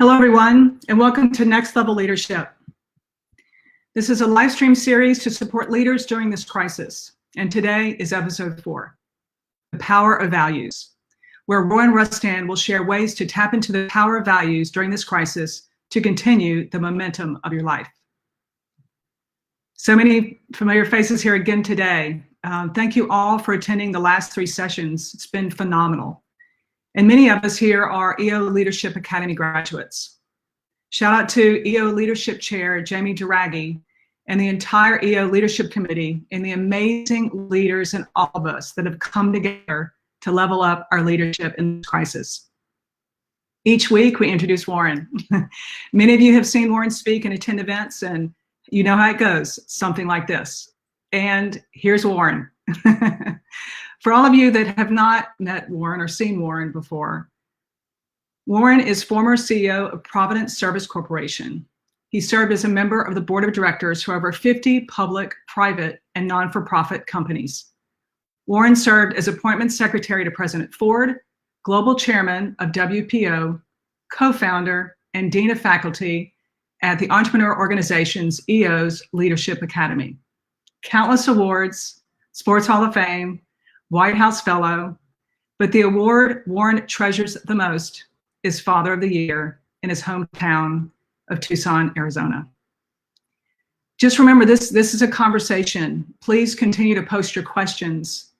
Hello, everyone, and welcome to Next Level Leadership. This is a live stream series to support leaders during this crisis, and today is episode 4, The Power of Values, where Warren Rustand will share ways to tap into the power of values during this crisis to continue the momentum of your life. So many familiar faces here again today. Thank you all for attending the last 3 sessions. It's been phenomenal. And many of us here are EO Leadership Academy graduates. Shout out to EO Leadership Chair Jamie Duragi and the entire EO Leadership Committee and the amazing leaders and all of us that have come together to level up our leadership in this crisis. Each week we introduce Warren. Many of you have seen Warren speak and attend events, and you know how it goes, something like this. And here's Warren. For all of you that have not met Warren or seen Warren before, Warren is former CEO of Providence Service Corporation. He served as a member of the board of directors for over 50 public, private, and non-for-profit companies. Warren served as appointment secretary to President Ford, global chairman of WPO, co-founder, and dean of faculty at the entrepreneur organization's EO's Leadership Academy. Countless awards, Sports Hall of Fame, White House Fellow, but the award Warren treasures the most is Father of the Year in his hometown of Tucson, Arizona. Just remember, this is a conversation. Please continue to post your questions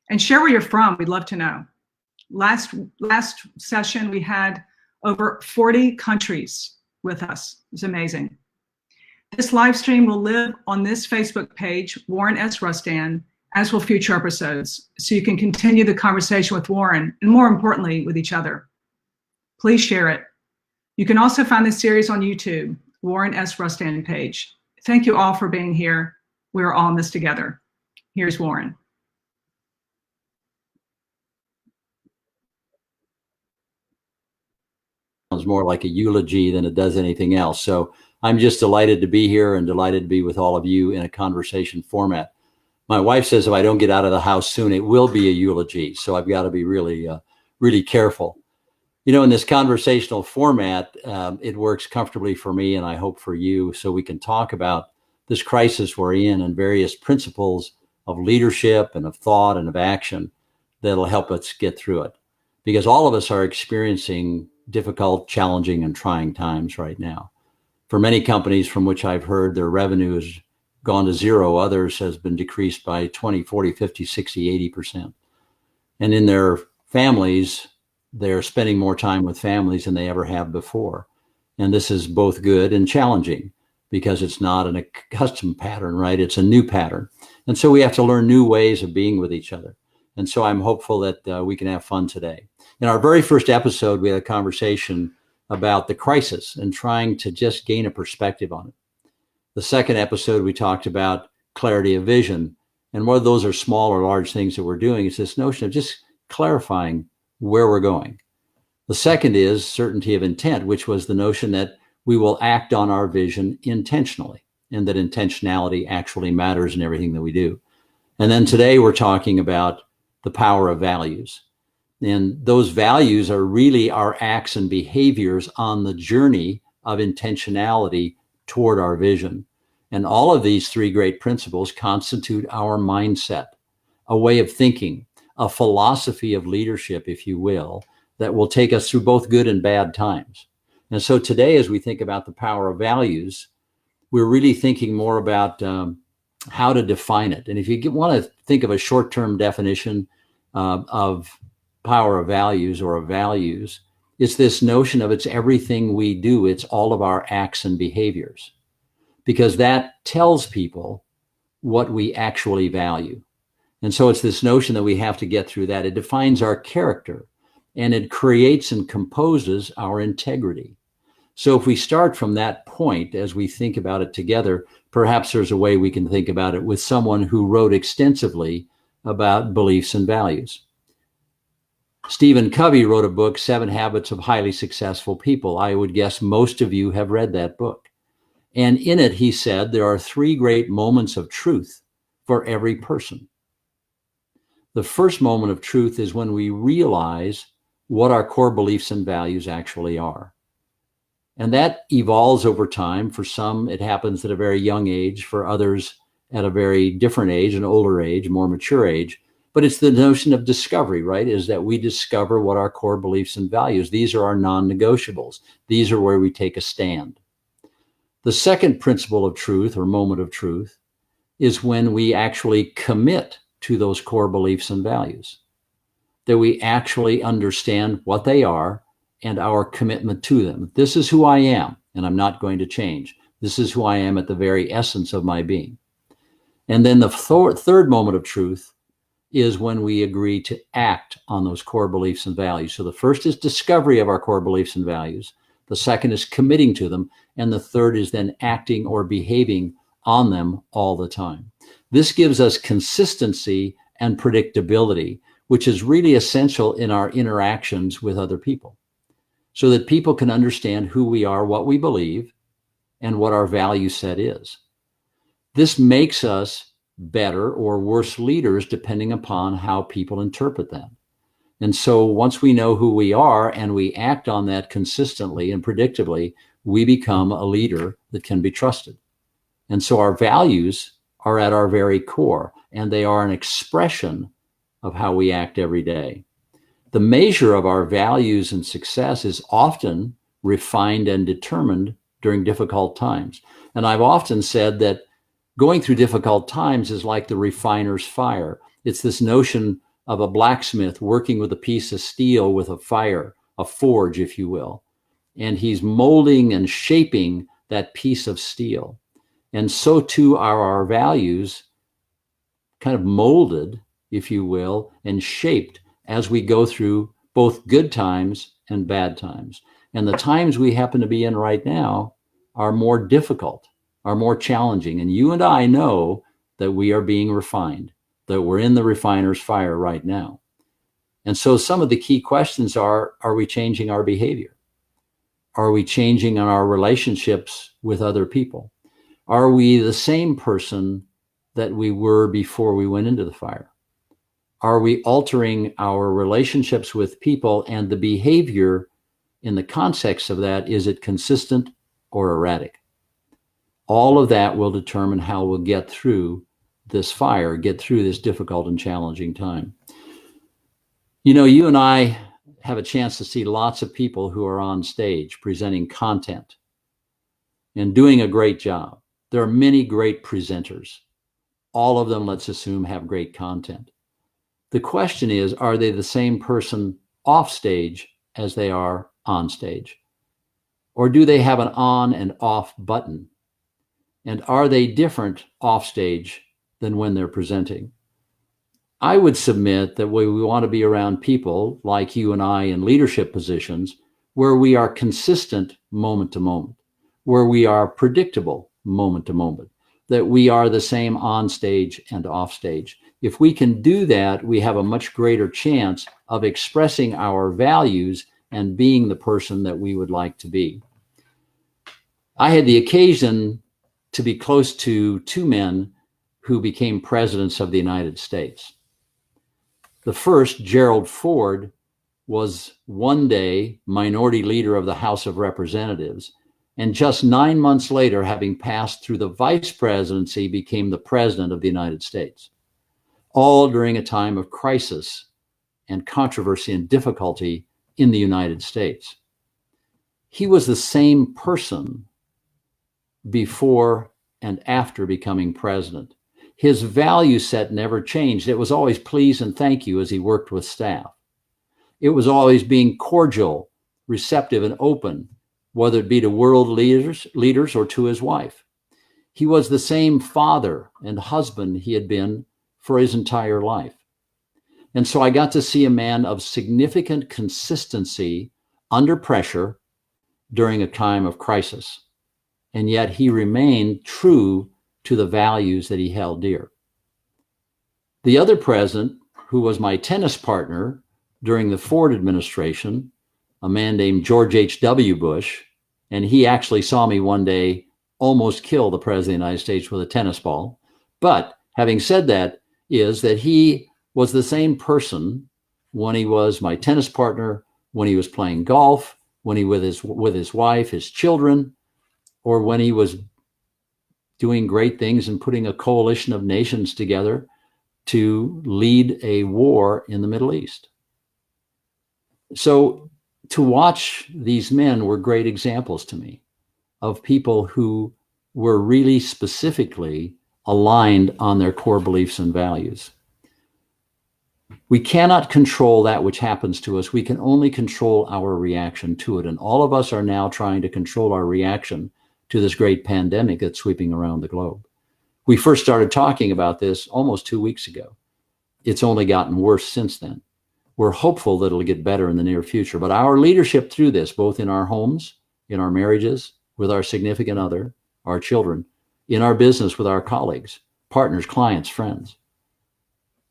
and share where you're from. We'd love to know. Last session, we had over 40 countries with us. It was amazing. This live stream will live on this Facebook page, Warren S. Rustand, as will future episodes, so you can continue the conversation with Warren and, more importantly, with each other. Please share it. You can also find this series on YouTube, Warren S. Rustand page. Thank you all for being here. We are all in this together. Here's Warren. Sounds more like a eulogy than it does anything else. So I'm just delighted to be here and delighted to be with all of you in a conversation format. My wife says if I don't get out of the house soon, it will be a eulogy. So I've got to be really careful. You know, in this conversational format, it works comfortably for me and I hope for you, so we can talk about this crisis we're in and various principles of leadership and of thought and of action that'll help us get through it. Because all of us are experiencing difficult, challenging, and trying times right now. For many companies from which I've heard, their revenue has gone to zero. Others has been decreased by 20, 40, 50, 60, 80%. And in their families, they're spending more time with families than they ever have before. And this is both good and challenging because it's not an accustomed pattern, right? It's a new pattern. And so we have to learn new ways of being with each other. And so I'm hopeful that we can have fun today. In our very first episode, we had a conversation about the crisis and trying to just gain a perspective on it. The second episode, we talked about clarity of vision. And whether those are small or large things that we're doing, it's this notion of just clarifying where we're going. The second is certainty of intent, which was the notion that we will act on our vision intentionally and that intentionality actually matters in everything that we do. And then today we're talking about the power of values. And those values are really our acts and behaviors on the journey of intentionality toward our vision. And all of these 3 great principles constitute our mindset, a way of thinking, a philosophy of leadership, if you will, that will take us through both good and bad times. And so today, as we think about the power of values, we're really thinking more about how to define it. And if you want to think of a short-term definition of power of values or of values, it's this notion of it's everything we do. It's all of our acts and behaviors, because that tells people what we actually value. And so it's this notion that we have to get through that. It defines our character and it creates and composes our integrity. So if we start from that point, as we think about it together, perhaps there's a way we can think about it with someone who wrote extensively about beliefs and values. Stephen Covey wrote a book, 7 Habits of Highly Successful People. I would guess most of you have read that book. And in it, he said, there are 3 great moments of truth for every person. The first moment of truth is when we realize what our core beliefs and values actually are. And that evolves over time. For some, it happens at a very young age. For others, at a very different age, an older age, more mature age. But it's the notion of discovery, right? Is that we discover what our core beliefs and values. These are our non-negotiables. These are where we take a stand. The second principle of truth or moment of truth is when we actually commit to those core beliefs and values, that we actually understand what they are and our commitment to them. This is who I am, and I'm not going to change. This is who I am at the very essence of my being. And then the third moment of truth is when we agree to act on those core beliefs and values. So the first is discovery of our core beliefs and values. The second is committing to them. And the third is then acting or behaving on them all the time. This gives us consistency and predictability, which is really essential in our interactions with other people, so that people can understand who we are, what we believe, and what our value set is. This makes us better or worse leaders depending upon how people interpret that. And so once we know who we are and we act on that consistently and predictably, we become a leader that can be trusted. And so our values are at our very core, and they are an expression of how we act every day. The measure of our values and success is often refined and determined during difficult times. And I've often said that going through difficult times is like the refiner's fire. It's this notion of a blacksmith working with a piece of steel with a fire, a forge, if you will. And he's molding and shaping that piece of steel. And so too are our values kind of molded, if you will, and shaped as we go through both good times and bad times. And the times we happen to be in right now are more difficult, are more challenging. And you and I know that we are being refined, that we're in the refiner's fire right now. And so some of the key questions are we changing our behavior? Are we changing in our relationships with other people? Are we the same person that we were before we went into the fire? Are we altering our relationships with people, and the behavior in the context of that, is it consistent or erratic? All of that will determine how we'll get through this fire, get through this difficult and challenging time. You know, you and I have a chance to see lots of people who are on stage presenting content and doing a great job. There are many great presenters. All of them, let's assume, have great content. The question is, are they the same person off stage as they are on stage? Or do they have an on and off button? And are they different off stage than when they're presenting? I would submit that we want to be around people like you and I in leadership positions where we are consistent moment to moment, where we are predictable moment to moment, that we are the same on stage and off stage. If we can do that, we have a much greater chance of expressing our values and being the person that we would like to be. I had the occasion to be close to two men who became presidents of the United States. The first, Gerald Ford, was one day minority leader of the House of Representatives, and just 9 months later, having passed through the vice presidency, became the president of the United States, all during a time of crisis and controversy and difficulty in the United States. He was the same person before and after becoming president. His value set never changed. It was always please and thank you as he worked with staff. It was always being cordial, receptive, and open, whether it be to world leaders or to his wife. He was the same father and husband he had been for his entire life. And so I got to see a man of significant consistency under pressure during a time of crisis. And yet he remained true to the values that he held dear. The other president, who was my tennis partner during the Ford administration, a man named George H.W. Bush, and he actually saw me one day almost kill the president of the United States with a tennis ball. But having said that, is that he was the same person when he was my tennis partner, when he was playing golf, when he with his wife, his children, or when he was doing great things and putting a coalition of nations together to lead a war in the Middle East. So to watch these men were great examples to me of people who were really specifically aligned on their core beliefs and values. We cannot control that which happens to us. We can only control our reaction to it. And all of us are now trying to control our reaction to this great pandemic that's sweeping around the globe. We first started talking about this almost 2 weeks ago. It's only gotten worse since then. We're hopeful that it'll get better in the near future. But our leadership through this, both in our homes, in our marriages, with our significant other, our children, in our business with our colleagues, partners, clients, friends,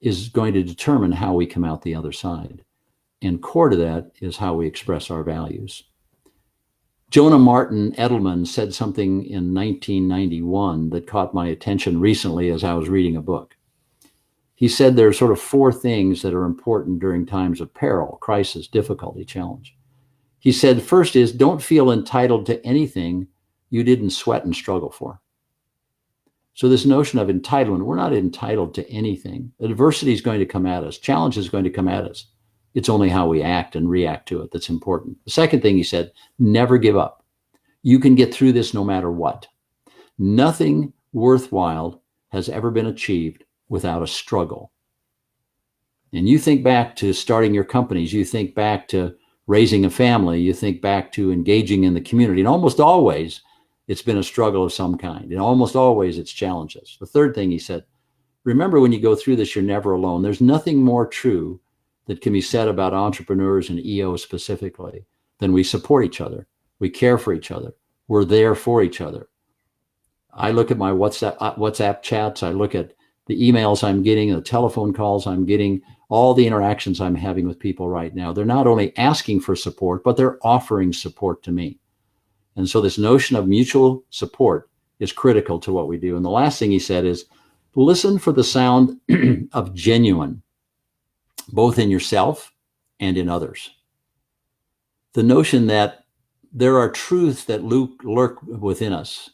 is going to determine how we come out the other side. And core to that is how we express our values. Jonah Martin Edelman said something in 1991 that caught my attention recently as I was reading a book. He said there are sort of 4 things that are important during times of peril, crisis, difficulty, challenge. He said, first is, don't feel entitled to anything you didn't sweat and struggle for. So this notion of entitlement, we're not entitled to anything. Adversity is going to come at us. Challenge is going to come at us. It's only how we act and react to it that's important. The second thing he said, never give up. You can get through this no matter what. Nothing worthwhile has ever been achieved without a struggle. And you think back to starting your companies, you think back to raising a family, you think back to engaging in the community, and almost always it's been a struggle of some kind. And almost always it's challenges. The third thing he said, remember when you go through this, you're never alone. There's nothing more true that can be said about entrepreneurs and EOs specifically than we support each other. We care for each other. We're there for each other. I look at my WhatsApp chats. I look at the emails I'm getting, the telephone calls I'm getting, all the interactions I'm having with people right now. They're not only asking for support, but they're offering support to me. And so this notion of mutual support is critical to what we do. And the last thing he said is, listen for the sound of genuine, both in yourself and in others. The notion that there are truths that lurk within us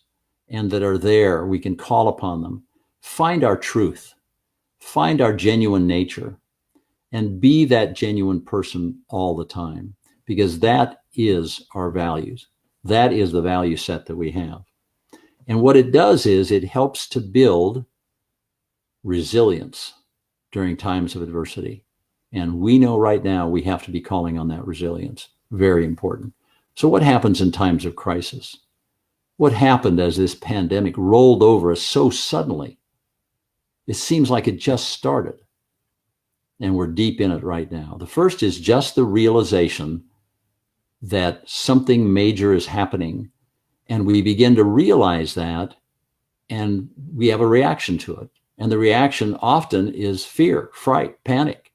and that are there, we can call upon them. Find our truth, find our genuine nature, and be that genuine person all the time, because that is our values. That is the value set that we have. And what it does is it helps to build resilience during times of adversity. And we know right now we have to be calling on that resilience. Very important. So what happens in times of crisis? What happened as this pandemic rolled over us so suddenly? It seems like it just started. And we're deep in it right now. The first is just the realization that something major is happening. And we begin to realize that, and we have a reaction to it. And the reaction often is fear, fright, panic.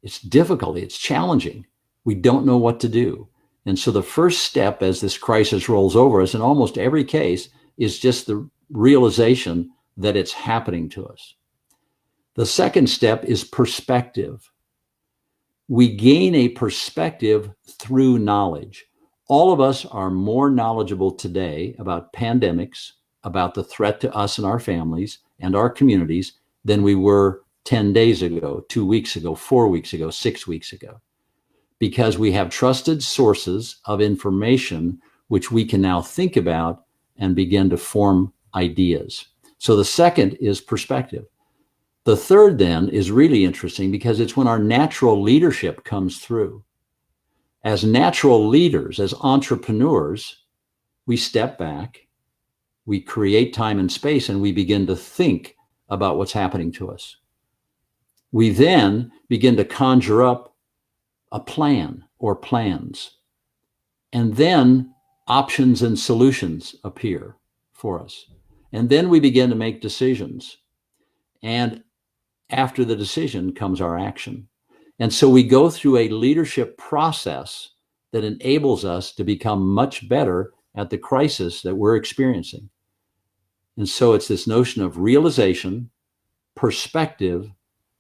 It's difficult, it's challenging. We don't know what to do. And so the first step as this crisis rolls over us, in almost every case, is just the realization that it's happening to us. The second step is perspective. We gain a perspective through knowledge. All of us are more knowledgeable today about pandemics, about the threat to us and our families and our communities than we were 10 days ago, 2 weeks ago, 4 weeks ago, 6 weeks ago, because we have trusted sources of information which we can now think about and begin to form ideas. So the second is perspective. The third then is really interesting because it's when our natural leadership comes through. As natural leaders, as entrepreneurs, we step back, we create time and space, and we begin to think about what's happening to us. We then begin to conjure up a plan or plans, and then options and solutions appear for us. And then we begin to make decisions. And after the decision comes our action. And so we go through a leadership process that enables us to become much better at the crisis that we're experiencing. And so it's this notion of realization, perspective,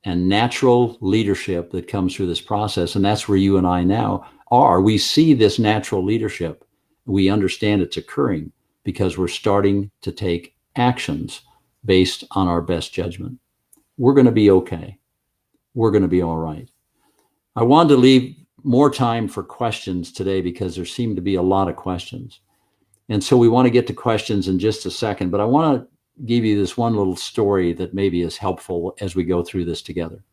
and natural leadership that comes through this process. And that's where you and I now are. We see this natural leadership. We understand it's occurring because we're starting to take actions based on our best judgment. We're going to be okay. We're going to be all right. I wanted to leave more time for questions today because there seem to be a lot of questions. And so we want to get to questions in just a second, but I want to give you this one little story that maybe is helpful as we go through this together.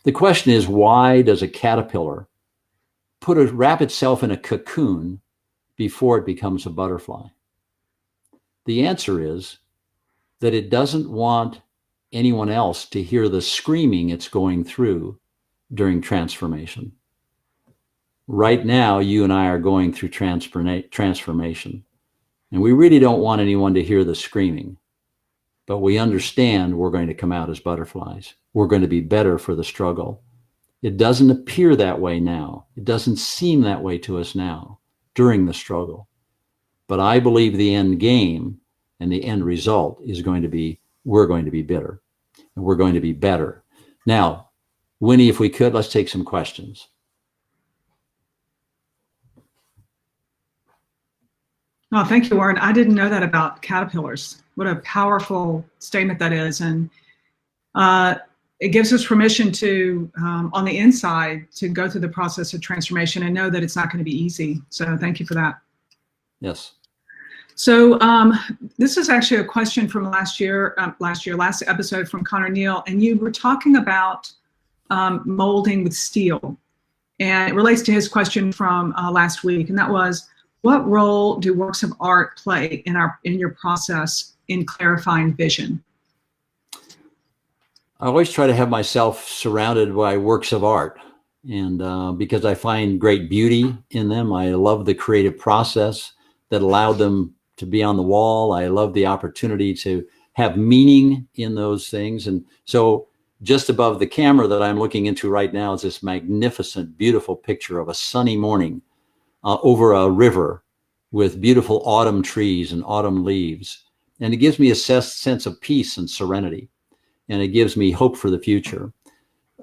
The question is, why does a caterpillar wrap itself in a cocoon before it becomes a butterfly? The answer is that it doesn't want anyone else to hear the screaming it's going through during transformation. Right now, you and I are going through transformation, and we really don't want anyone to hear the screaming, but we understand we're going to come out as butterflies. We're going to be better for the struggle. It doesn't appear that way now. It doesn't seem that way to us now during the struggle. But I believe the end game and the end result is going to be, we're going to be bitter and we're going to be better. Now, Winnie, if we could, let's take some questions. Oh, thank you, Warren. I didn't know that about caterpillars. What a powerful statement that is. And it gives us permission to, on the inside, to go through the process of transformation and know that it's not going to be easy. So thank you for that. Yes. So this is actually a question from last episode from Connor Neal, and you were talking about molding with steel. And it relates to his question from last week, and that was, what role do works of art play in your process in clarifying vision? I always try to have myself surrounded by works of art, and because I find great beauty in them. I love the creative process that allowed them to be on the wall. I love the opportunity to have meaning in those things. And so just above the camera that I'm looking into right now is this magnificent, beautiful picture of a sunny morning over a river with beautiful autumn trees and autumn leaves. And it gives me a sense of peace and serenity. And it gives me hope for the future.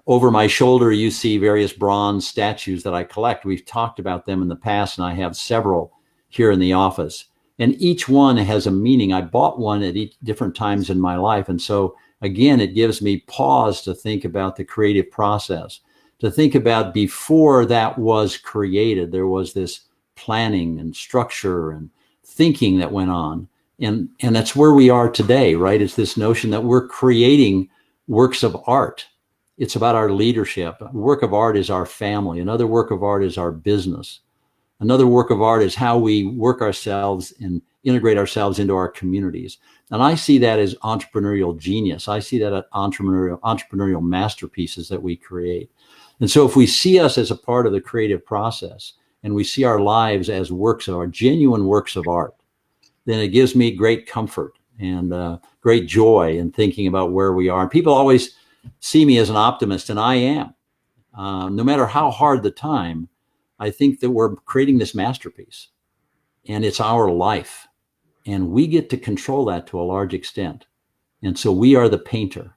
Over my shoulder, you see various bronze statues that I collect. We've talked about them in the past, and I have several here in the office. And each one has a meaning. I bought one at different times in my life. And so, again, it gives me pause to think about the creative process, to think about before that was created, there was this planning and structure and thinking that went on. And that's where we are today, right? It's this notion that we're creating works of art. It's about our leadership. A work of art is our family. Another work of art is our business. Another work of art is how we work ourselves and integrate ourselves into our communities. And I see that as entrepreneurial genius. I see that as entrepreneurial masterpieces that we create. And so if we see us as a part of the creative process and we see our lives as works of art, genuine works of art, then it gives me great comfort and great joy in thinking about where we are. And people always see me as an optimist, and I am. No matter how hard the time, I think that we're creating this masterpiece, and it's our life, and we get to control that to a large extent. And so we are the painter.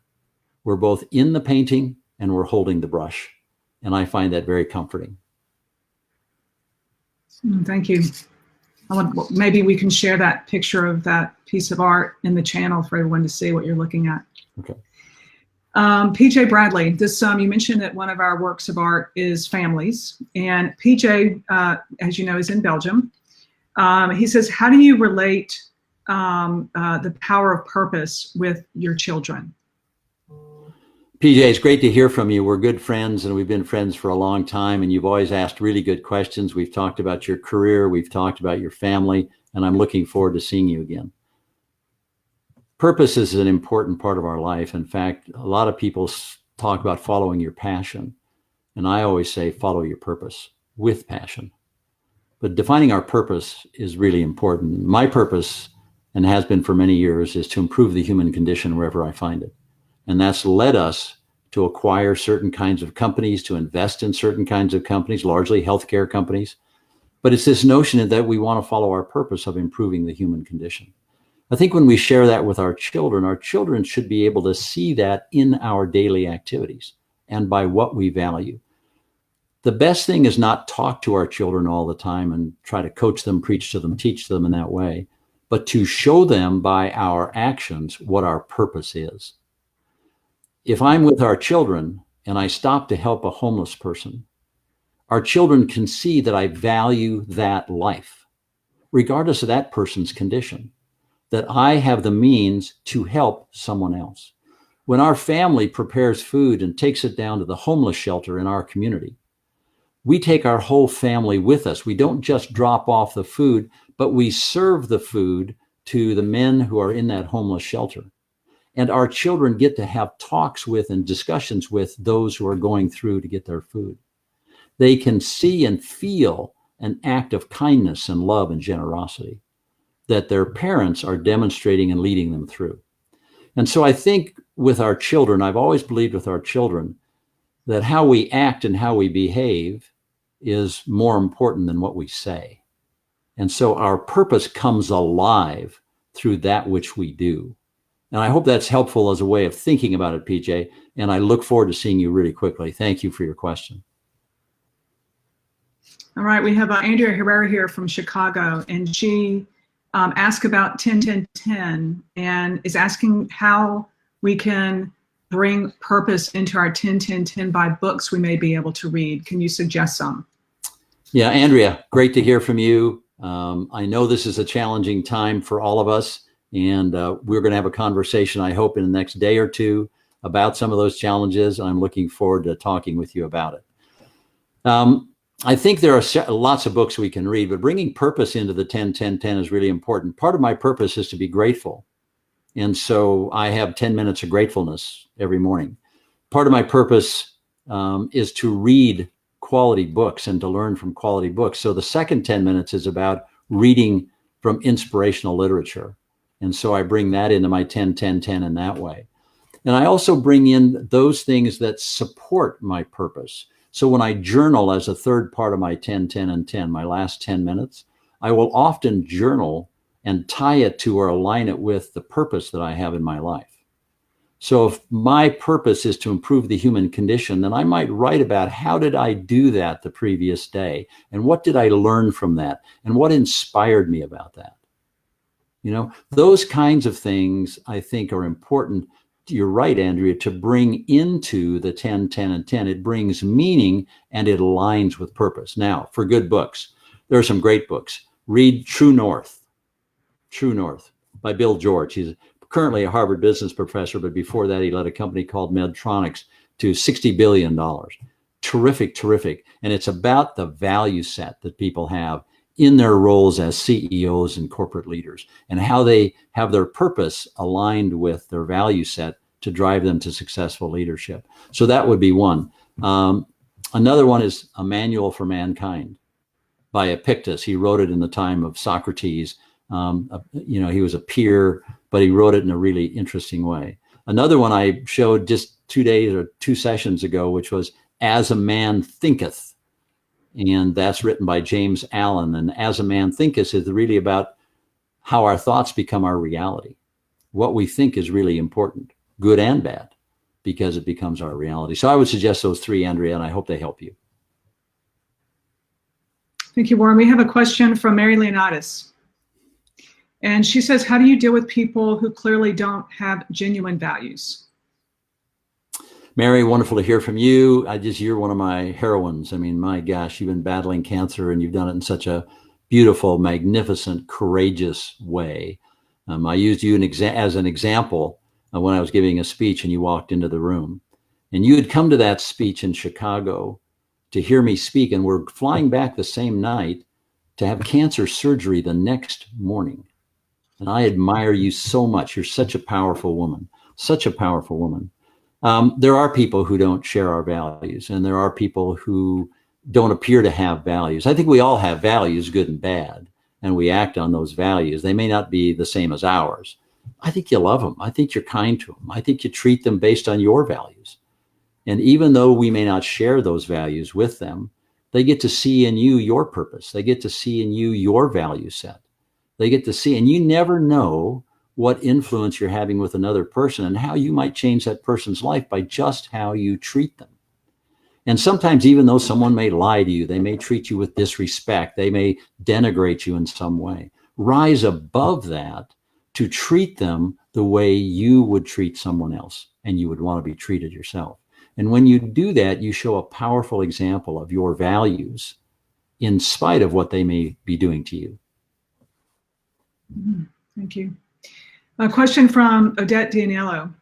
We're both in the painting and we're holding the brush. And I find that very comforting. Thank you. Maybe we can share that picture of that piece of art in the channel for everyone to see what you're looking at. Okay. PJ Bradley, you mentioned that one of our works of art is families, and PJ, as you know, is in Belgium. He says, how do you relate the power of purpose with your children? PJ, it's great to hear from you. We're good friends, and we've been friends for a long time, and you've always asked really good questions. We've talked about your career, we've talked about your family, and I'm looking forward to seeing you again. Purpose is an important part of our life. In fact, a lot of people talk about following your passion, and I always say follow your purpose with passion. But defining our purpose is really important. My purpose, and has been for many years, is to improve the human condition wherever I find it. And that's led us to acquire certain kinds of companies, to invest in certain kinds of companies, largely healthcare companies. But it's this notion that we want to follow our purpose of improving the human condition. I think when we share that with our children should be able to see that in our daily activities and by what we value. The best thing is not talk to our children all the time and try to coach them, preach to them, teach them in that way, but to show them by our actions what our purpose is. If I'm with our children and I stop to help a homeless person, our children can see that I value that life, regardless of that person's condition, that I have the means to help someone else. When our family prepares food and takes it down to the homeless shelter in our community, we take our whole family with us. We don't just drop off the food, but we serve the food to the men who are in that homeless shelter. And our children get to have talks with and discussions with those who are going through to get their food. They can see and feel an act of kindness and love and generosity that their parents are demonstrating and leading them through. And so I think with our children, I've always believed with our children that how we act and how we behave is more important than what we say. And so our purpose comes alive through that which we do. And I hope that's helpful as a way of thinking about it, PJ. And I look forward to seeing you really quickly. Thank you for your question. All right, we have Andrea Herrera here from Chicago, and she asked about 10-10-10 and is asking how we can bring purpose into our 10-10-10 by books we may be able to read. Can you suggest some? Yeah, Andrea, great to hear from you. I know this is a challenging time for all of us, and we're going to have a conversation, I hope, in the next day or two about some of those challenges. I'm looking forward to talking with you about it. I think there are lots of books we can read, but bringing purpose into the 10-10-10 is really important. Part of my purpose is to be grateful. And so I have 10 minutes of gratefulness every morning. Part of my purpose is to read quality books and to learn from quality books. So the second 10 minutes is about reading from inspirational literature. And so I bring that into my 10-10-10 in that way. And I also bring in those things that support my purpose. So when I journal as a third part of my 10-10-10, my last 10 minutes, I will often journal and tie it to or align it with the purpose that I have in my life. So if my purpose is to improve the human condition, then I might write about how did I do that the previous day? And what did I learn from that? And what inspired me about that? You know, those kinds of things I think are important. You're right, Andrea, to bring into the 10-10-10. It brings meaning and it aligns with purpose. Now, for good books, there are some great books. Read True North by Bill George. He's currently a Harvard business professor, but before that, he led a company called Medtronics to $60 billion. Terrific. And it's about the value set that people have in their roles as CEOs and corporate leaders and how they have their purpose aligned with their value set to drive them to successful leadership. So that would be one. Another one is A Manual for Mankind by Epictetus. He wrote it in the time of Socrates. He was a peer, but he wrote it in a really interesting way. Another one I showed just 2 days or 2 sessions ago, which was As a Man Thinketh. And that's written by James Allen. And As a Man Thinketh is really about how our thoughts become our reality. What we think is really important, good and bad, because it becomes our reality. So I would suggest those 3, Andrea, and I hope they help you. Thank you, Warren. We have a question from Mary Leonidas. And she says, how do you deal with people who clearly don't have genuine values? Mary, wonderful to hear from you. You're one of my heroines. I mean, my gosh, you've been battling cancer and you've done it in such a beautiful, magnificent, courageous way. I used you as an example when I was giving a speech and you walked into the room. And you had come to that speech in Chicago to hear me speak, and we're flying back the same night to have cancer surgery the next morning. And I admire you so much. You're such a powerful woman, such a powerful woman. There are people who don't share our values, and there are people who don't appear to have values. I think we all have values, good and bad, and we act on those values. They may not be the same as ours. I think you love them. I think you're kind to them. I think you treat them based on your values. And even though we may not share those values with them, they get to see in you your purpose. They get to see in you your value set. They get to see, and you never know what influence you're having with another person and how you might change that person's life by just how you treat them. And sometimes, even though someone may lie to you, they may treat you with disrespect, they may denigrate you in some way, rise above that to treat them the way you would treat someone else and you would want to be treated yourself. And when you do that, you show a powerful example of your values in spite of what they may be doing to you. Thank you. A question from Odette Dianiello.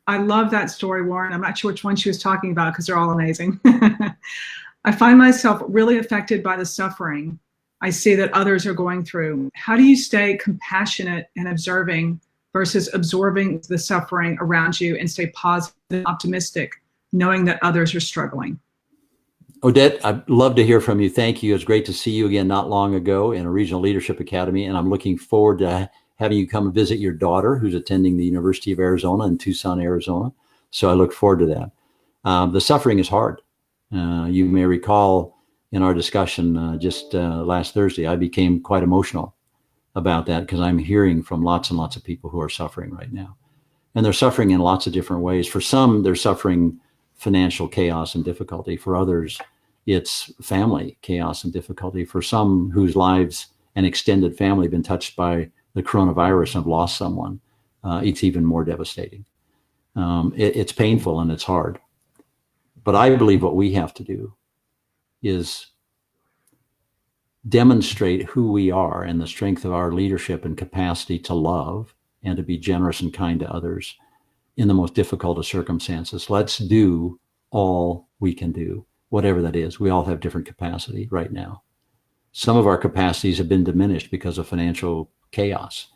I love that story, Warren. I'm not sure which one she was talking about because they're all amazing. I find myself really affected by the suffering I see that others are going through. How do you stay compassionate and observing versus absorbing the suffering around you and stay positive and optimistic, knowing that others are struggling? Odette, I'd love to hear from you. Thank you. It's great to see you again not long ago in a regional leadership academy, and I'm looking forward to having you come and visit your daughter who's attending the University of Arizona in Tucson, Arizona. So I look forward to that. The suffering is hard. You may recall in our discussion just last Thursday, I became quite emotional about that because I'm hearing from lots and lots of people who are suffering right now. And they're suffering in lots of different ways. For some, they're suffering financial chaos and difficulty. For others, it's family chaos and difficulty. For some whose lives and extended family have been touched by the coronavirus and have lost someone, it's even more devastating. It's painful and it's hard. But I believe what we have to do is demonstrate who we are and the strength of our leadership and capacity to love and to be generous and kind to others in the most difficult of circumstances. Let's do all we can do, whatever that is. We all have different capacity right now. Some of our capacities have been diminished because of financial chaos,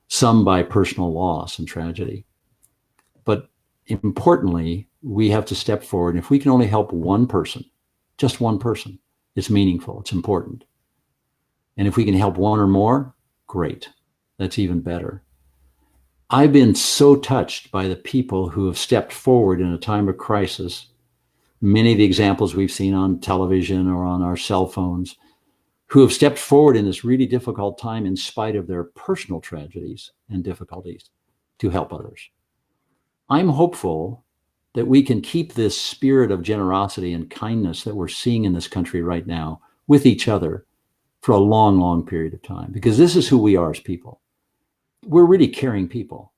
some by personal loss and tragedy. But importantly, we have to step forward. And if we can only help one person, just one person, it's meaningful, it's important. And if we can help one or more, great. That's even better. I've been so touched by the people who have stepped forward in a time of crisis. Many of the examples we've seen on television or on our cell phones, who have stepped forward in this really difficult time in spite of their personal tragedies and difficulties to help others. I'm hopeful that we can keep this spirit of generosity and kindness that we're seeing in this country right now with each other for a long, long period of time, because this is who we are as people. We're really caring people,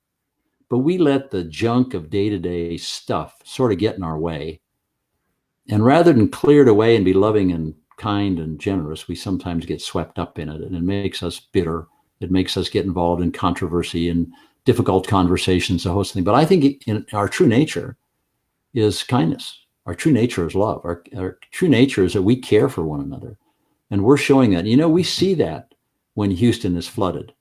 but we let the junk of day-to-day stuff sort of get in our way. And rather than clear it away and be loving and kind and generous, we sometimes get swept up in it, and it makes us bitter. It makes us get involved in controversy and difficult conversations, a host of things. But I think in our true nature is kindness. Our true nature is love. Our true nature is that we care for one another. And we're showing that. You know, we see that when Houston is flooded,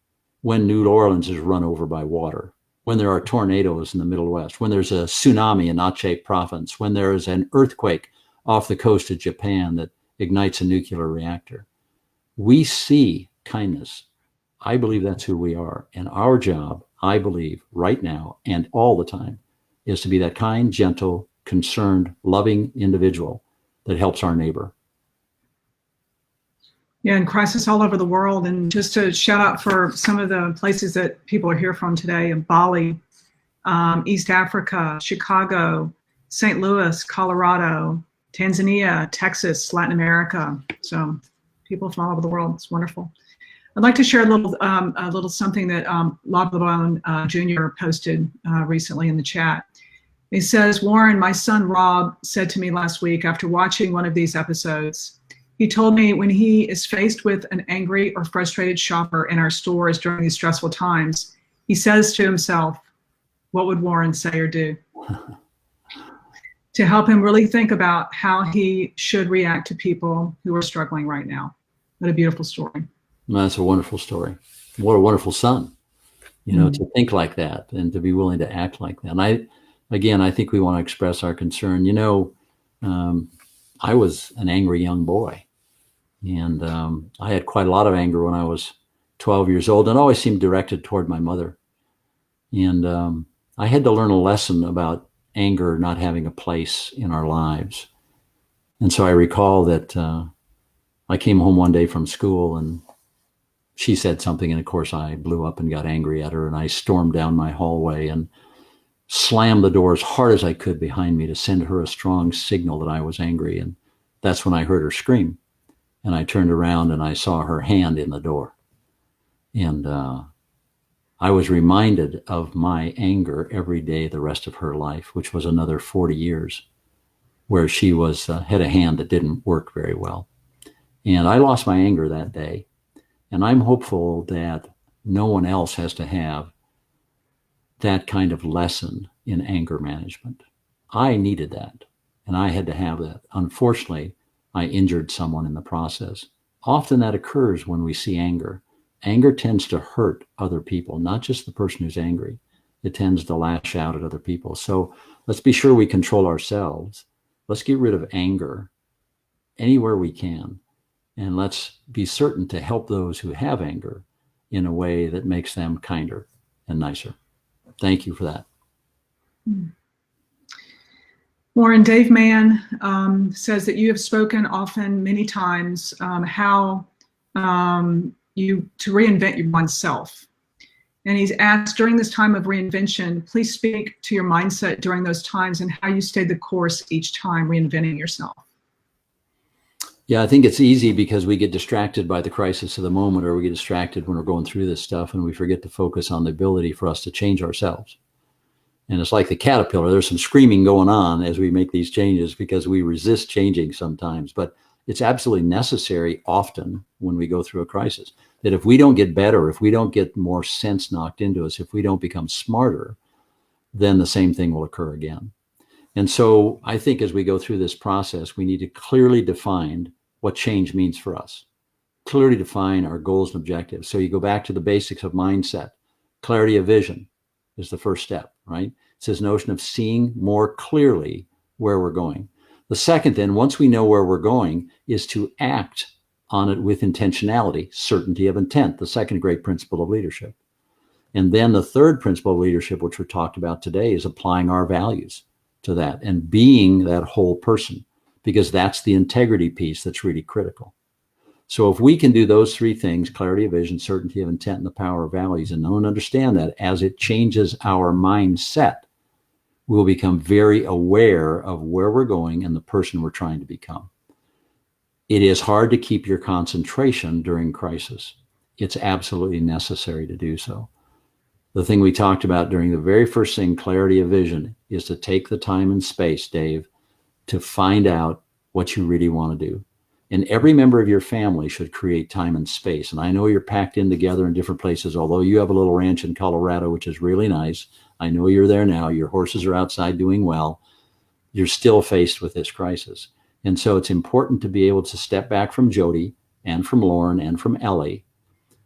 when New Orleans is run over by water, when there are tornadoes in the Middle West, when there's a tsunami in Aceh province, when there is an earthquake off the coast of Japan that ignites a nuclear reactor. We see kindness. I believe that's who we are. And our job, I believe, right now and all the time, is to be that kind, gentle, concerned, loving individual that helps our neighbor. Yeah, and crisis all over the world. And just to shout out for some of the places that people are here from today: Bali, East Africa, Chicago, St. Louis, Colorado, Tanzania, Texas, Latin America. So people from all over the world. It's wonderful. I'd like to share a little something that Lob LeBron Jr. posted recently in the chat. He says, Warren, my son Rob said to me last week after watching one of these episodes, he told me when he is faced with an angry or frustrated shopper in our stores during these stressful times, he says to himself, what would Warren say or do? To help him really think about how he should react to people who are struggling right now. What a beautiful story. That's a wonderful story. What a wonderful son, you know, to think like that and to be willing to act like that. And I think we want to express our concern. You know, I was an angry young boy, and I had quite a lot of anger when I was 12 years old, and always seemed directed toward my mother. And I had to learn a lesson about anger not having a place in our lives. And so I recall that I came home one day from school and she said something, and of course I blew up and got angry at her, and I stormed down my hallway and slammed the door as hard as I could behind me to send her a strong signal that I was angry. And that's when I heard her scream. And I turned around and I saw her hand in the door. And I was reminded of my anger every day the rest of her life, which was another 40 years, where she was had a hand that didn't work very well. And I lost my anger that day. And I'm hopeful that no one else has to have that kind of lesson in anger management. I needed that, and I had to have that. Unfortunately, I injured someone in the process. Often that occurs when we see anger. Anger tends to hurt other people, not just the person who's angry. It tends to lash out at other people. So let's be sure we control ourselves. Let's get rid of anger anywhere we can. And let's be certain to help those who have anger in a way that makes them kinder and nicer. Thank you for that. Warren, Dave Mann says that you have spoken often, many times, how you to reinvent oneself. And he's asked, during this time of reinvention, please speak to your mindset during those times and how you stayed the course each time reinventing yourself. Yeah, I think it's easy because we get distracted by the crisis of the moment, or we get distracted when we're going through this stuff, and we forget to focus on the ability for us to change ourselves. And it's like the caterpillar. There's some screaming going on as we make these changes because we resist changing sometimes. But it's absolutely necessary often when we go through a crisis, that if we don't get better, if we don't get more sense knocked into us, if we don't become smarter, then the same thing will occur again. And so I think as we go through this process, we need to clearly define what change means for us, clearly define our goals and objectives. So you go back to the basics of mindset. Clarity of vision is the first step, right? It's this notion of seeing more clearly where we're going. The second, then, once we know where we're going, is to act on it with intentionality, certainty of intent, the second great principle of leadership. And then the third principle of leadership, which we're talked about today, is applying our values to that and being that whole person, because that's the integrity piece that's really critical. So if we can do those three things, clarity of vision, certainty of intent, and the power of values, and know and understand that as it changes our mindset, we'll become very aware of where we're going and the person we're trying to become. It is hard to keep your concentration during crisis. It's absolutely necessary to do so. The thing we talked about during the very first thing, clarity of vision, is to take the time and space, Dave, to find out what you really want to do. And every member of your family should create time and space. And I know you're packed in together in different places, although you have a little ranch in Colorado, which is really nice. I know you're there now. Your horses are outside doing well. You're still faced with this crisis. And so it's important to be able to step back from Jody and from Lauren and from Ellie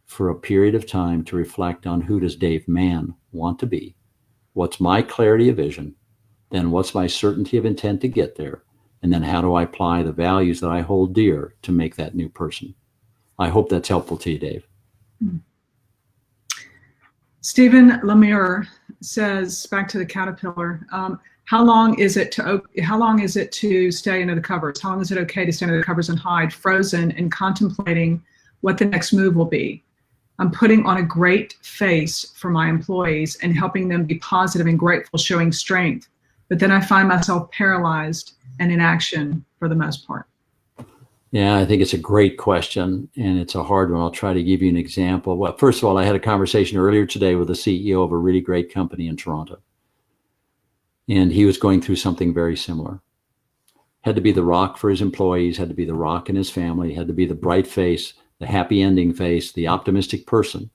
for a period of time to reflect on, who does Dave Mann want to be? What's my clarity of vision? Then what's my certainty of intent to get there? And then how do I apply the values that I hold dear to make that new person? I hope that's helpful to you, Dave. Stephen Lemire says, back to the caterpillar, how long is it to stay under the covers? How long is it okay to stay under the covers and hide, frozen and contemplating what the next move will be? I'm putting on a great face for my employees and helping them be positive and grateful, showing strength. But then I find myself paralyzed and in action for the most part. Yeah, I think it's a great question, and it's a hard one. I'll try to give you an example. Well, first of all, I had a conversation earlier today with the CEO of a really great company in Toronto, and he was going through something very similar. Had to be the rock for his employees, had to be the rock in his family, had to be the bright face, the happy ending face, the optimistic person.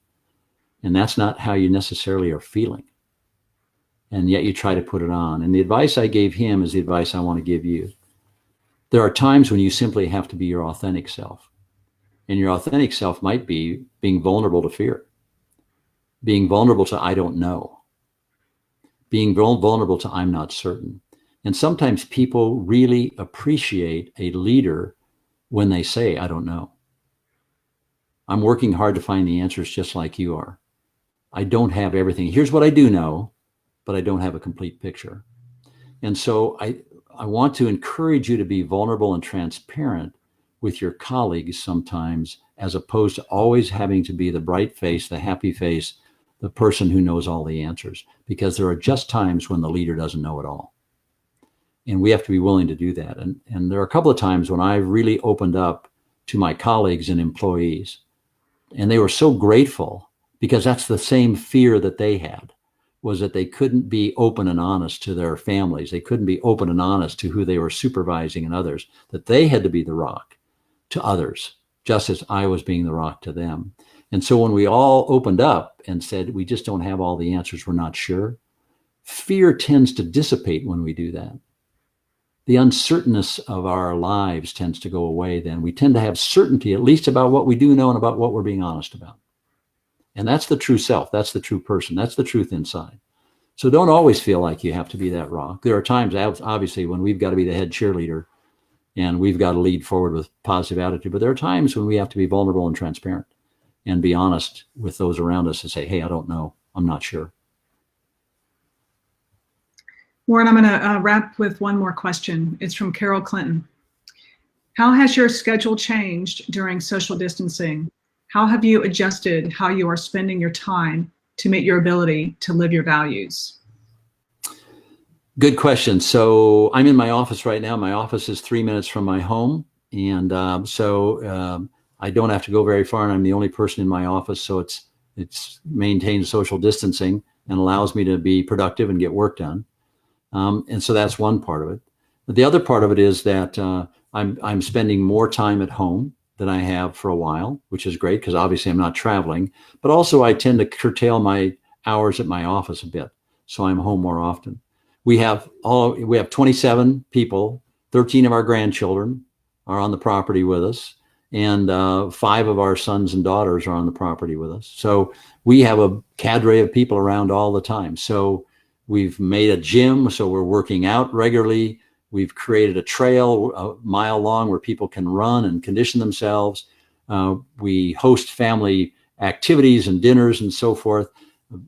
And that's not how you necessarily are feeling. And yet you try to put it on. And the advice I gave him is the advice I want to give you. There are times when you simply have to be your authentic self. And your authentic self might be being vulnerable to fear, being vulnerable to I don't know, being vulnerable to I'm not certain. And sometimes people really appreciate a leader when they say, I don't know. I'm working hard to find the answers just like you are. I don't have everything. Here's what I do know, but I don't have a complete picture. And so I want to encourage you to be vulnerable and transparent with your colleagues sometimes, as opposed to always having to be the bright face, the happy face, the person who knows all the answers, because there are just times when the leader doesn't know it all. And we have to be willing to do that. And there are a couple of times when I really opened up to my colleagues and employees, and they were so grateful, because that's the same fear that they had, was that they couldn't be open and honest to their families. They couldn't be open and honest to who they were supervising and others, that they had to be the rock to others, just as I was being the rock to them. And so when we all opened up and said, we just don't have all the answers, we're not sure, fear tends to dissipate when we do that. The uncertainness of our lives tends to go away then. We tend to have certainty, at least about what we do know and about what we're being honest about. And that's the true self. That's the true person. That's the truth inside. So don't always feel like you have to be that rock. There are times, obviously, when we've got to be the head cheerleader and we've got to lead forward with positive attitude. But there are times when we have to be vulnerable and transparent and be honest with those around us and say, hey, I don't know. I'm not sure. Warren, I'm going to wrap with one more question. It's from Carol Clinton. How has your schedule changed during social distancing? How have you adjusted how you are spending your time to meet your ability to live your values? Good question. So I'm in my office right now. My office is 3 minutes from my home. And I don't have to go very far, and I'm the only person in my office. So it's maintained social distancing and allows me to be productive and get work done. And so that's one part of it. But the other part of it is that I'm spending more time at home than I have for a while, which is great because obviously I'm not traveling, but also I tend to curtail my hours at my office a bit. So I'm home more often. We have 27 people, 13 of our grandchildren are on the property with us, and 5 of our sons and daughters are on the property with us. So we have a cadre of people around all the time. So we've made a gym, so we're working out regularly. We've created a trail a mile long where people can run and condition themselves. We host family activities and dinners and so forth.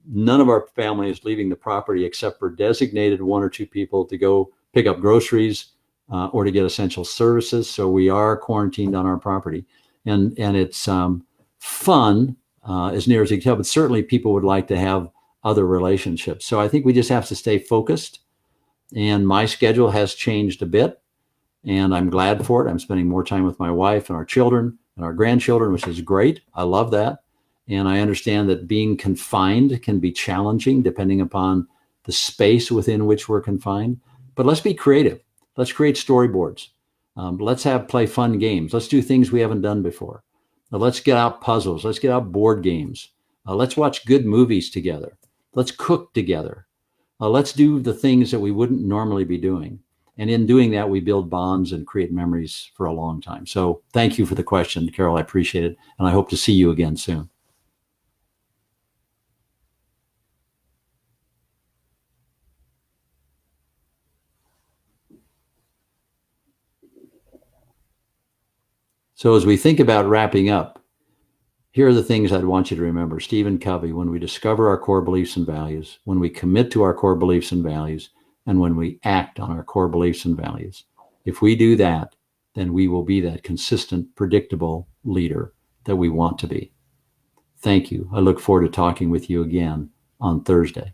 None of our family is leaving the property except for designated 1 or 2 people to go pick up groceries or to get essential services. So we are quarantined on our property. And it's fun as near as you can tell, but certainly people would like to have other relationships. So I think we just have to stay focused. And my schedule has changed a bit, and I'm glad for it. I'm spending more time with my wife and our children and our grandchildren, which is great. I love that. And I understand that being confined can be challenging depending upon the space within which we're confined. But let's be creative. Let's create storyboards. Let's play fun games. Let's do things we haven't done before. Let's get out puzzles. Let's get out board games. Let's watch good movies together. Let's cook together. Let's do the things that we wouldn't normally be doing. And in doing that, we build bonds and create memories for a long time. So thank you for the question, Carol. I appreciate it. And I hope to see you again soon. So as we think about wrapping up, here are the things I'd want you to remember. Stephen Covey, when we discover our core beliefs and values, when we commit to our core beliefs and values, and when we act on our core beliefs and values, if we do that, then we will be that consistent, predictable leader that we want to be. Thank you. I look forward to talking with you again on Thursday.